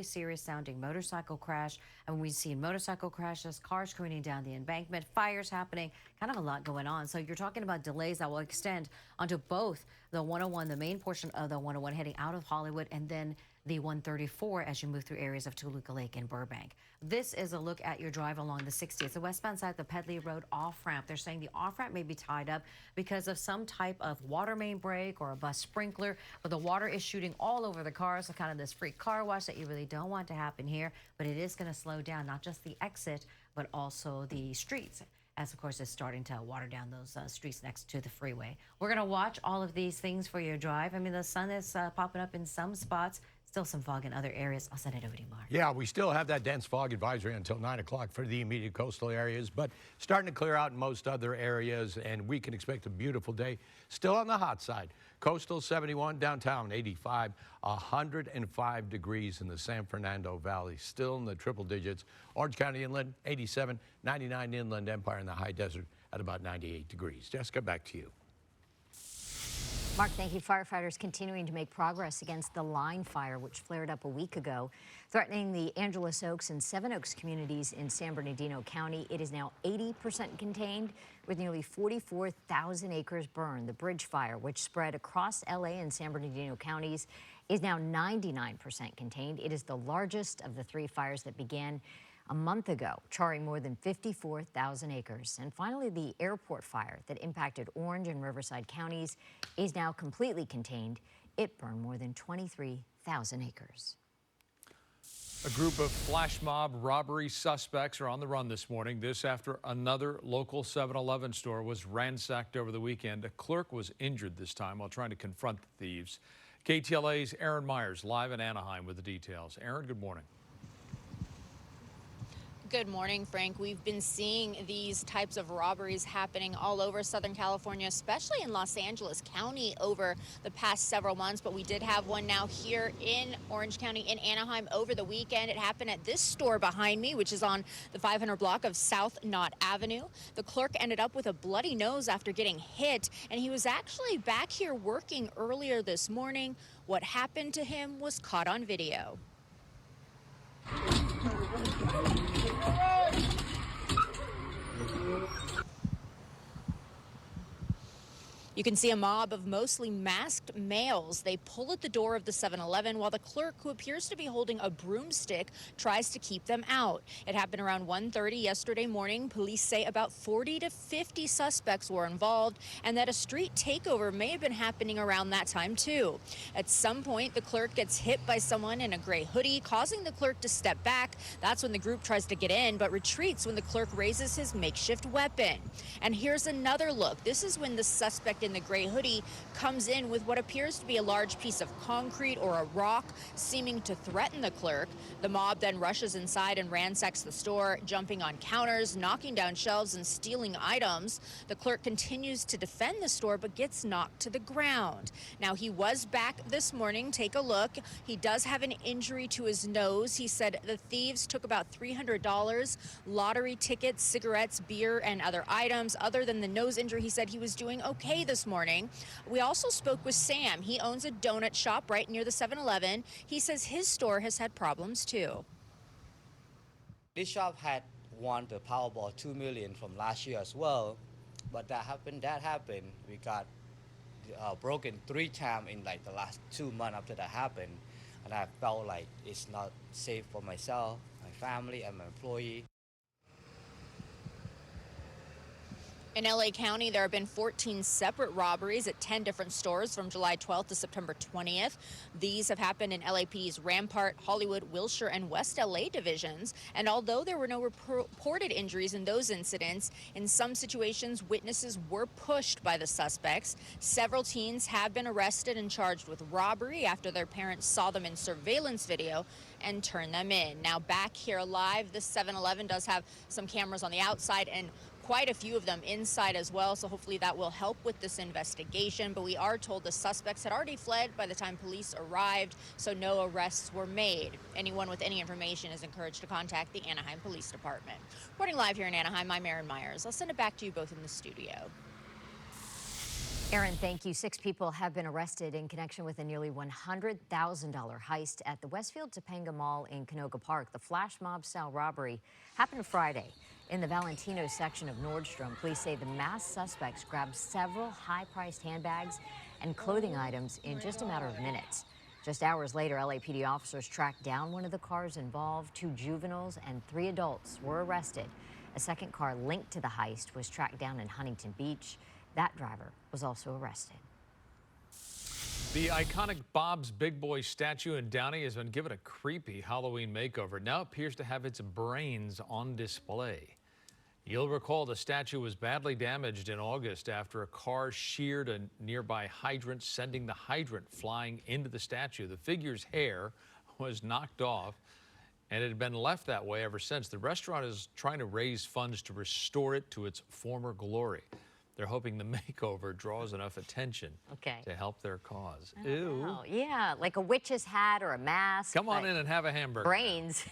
serious sounding motorcycle crash. And we've seen motorcycle crashes, cars careening down the embankment, fires happening, kind of a lot going on. So you're talking about delays that will extend onto both the 101, the main portion of the 101 heading out of Hollywood, and then the 134 as you move through areas of Toluca Lake and Burbank. This is a look at your drive along the 60. It's the westbound side of the Pedley Road off-ramp. They're saying the off-ramp may be tied up because of some type of water main break or a bus sprinkler, but the water is shooting all over the cars. So kind of this free car wash that you really don't want to happen here, but it is going to slow down not just the exit, but also the streets, as of course it's starting to water down those streets next to the freeway. We're going to watch all of these things for your drive. I mean, the sun is popping up in some spots. Still some fog in other areas. I'll send it over to you, Mark. Yeah, we still have that dense fog advisory until 9 o'clock for the immediate coastal areas, but starting to clear out in most other areas, and we can expect a beautiful day. Still on the hot side. Coastal 71, downtown 85, 105 degrees in the San Fernando Valley, still in the triple digits. Orange County Inland 87, 99 Inland Empire in the high desert at about 98 degrees. Jessica, back to you. Mark, thank you. Firefighters continuing to make progress against the line fire, which flared up a week ago, threatening the Angeles Oaks and Seven Oaks communities in San Bernardino County. It is now 80% contained, with nearly 44,000 acres burned. The bridge fire, which spread across LA and San Bernardino counties, is now 99% contained. It is the largest of the three fires that began a month ago, charring more than 54,000 acres. And finally, the airport fire that impacted Orange and Riverside counties is now completely contained. It burned more than 23,000 acres. A group of flash mob robbery suspects are on the run this morning. This after another local 7-Eleven store was ransacked over the weekend. A clerk was injured this time while trying to confront the thieves. KTLA's Aaron Myers live in Anaheim with the details. Aaron, good morning. Good morning, Frank. We've been seeing these types of robberies happening all over Southern California, especially in Los Angeles County over the past several months. But we did have one now here in Orange County in Anaheim over the weekend. It happened at this store behind me, which is on the 500 block of South Knott Avenue. The clerk ended up with a bloody nose after getting hit, and he was actually back here working earlier this morning. What happened to him was caught on video. You can see a mob of mostly masked males. They pull at the door of the 7-Eleven while the clerk, who appears to be holding a broomstick, tries to keep them out. It happened around 1:30 yesterday morning. Police say about 40 to 50 suspects were involved and that a street takeover may have been happening around that time too. At some point, the clerk gets hit by someone in a gray hoodie, causing the clerk to step back. That's when the group tries to get in, but retreats when the clerk raises his makeshift weapon. And here's another look. This is when the suspect in the gray hoodie comes in with what appears to be a large piece of concrete or a rock, seeming to threaten the clerk. The mob then rushes inside and ransacks the store, jumping on counters, knocking down shelves, and stealing items. The clerk continues to defend the store but gets knocked to the ground. Now, he was back this morning. Take a look. He does have an injury to his nose. He said the thieves took about $300, lottery tickets, cigarettes, beer, and other items. Other than the nose injury, he said he was doing okay this morning. We also spoke with Sam. He owns a donut shop right near the 7-Eleven. He says his store has had problems too. This shop had won the Powerball 2 million from last year as well, but that happened. We got broken 3 times in like the last 2 months after that happened, and I felt like it's not safe for myself, my family, and my employee. In LA County, there have been 14 separate robberies at 10 different stores from July 12th to September 20th. These have happened in LAPD's Rampart, Hollywood, Wilshire, and West LA divisions. And although there were no reported injuries in those incidents, in some situations, witnesses were pushed by the suspects. Several teens have been arrested and charged with robbery after their parents saw them in surveillance video and turned them in. Now, back here live, this 7-Eleven does have some cameras on the outside and quite a few of them inside as well, so hopefully that will help with this investigation. But we are told the suspects had already fled by the time police arrived, so no arrests were made. Anyone with any information is encouraged to contact the Anaheim Police Department. Reporting live here in Anaheim, I'm Aaron Myers. I'll send it back to you both in the studio. Aaron, thank you. 6 people have been arrested in connection with a nearly $100,000 heist at the Westfield Topanga Mall in Canoga Park. The flash mob-style robbery happened Friday in the Valentino section of Nordstrom. Police say the masked suspects grabbed several high-priced handbags and clothing items in just a matter of minutes. Just hours later, LAPD officers tracked down one of the cars involved. 2 juveniles and 3 adults were arrested. A second car linked to the heist was tracked down in Huntington Beach. That driver was also arrested. The iconic Bob's Big Boy statue in Downey has been given a creepy Halloween makeover. It now appears to have its brains on display. You'll recall the statue was badly damaged in August after a car sheared a nearby hydrant, sending the hydrant flying into the statue. The figure's hair was knocked off, and it had been left that way ever since. The restaurant is trying to raise funds to restore it to its former glory. They're hoping the makeover draws enough attention to help their cause. Ew. Yeah, like a witch's hat or a mask. Come on in and have a hamburger. Brains.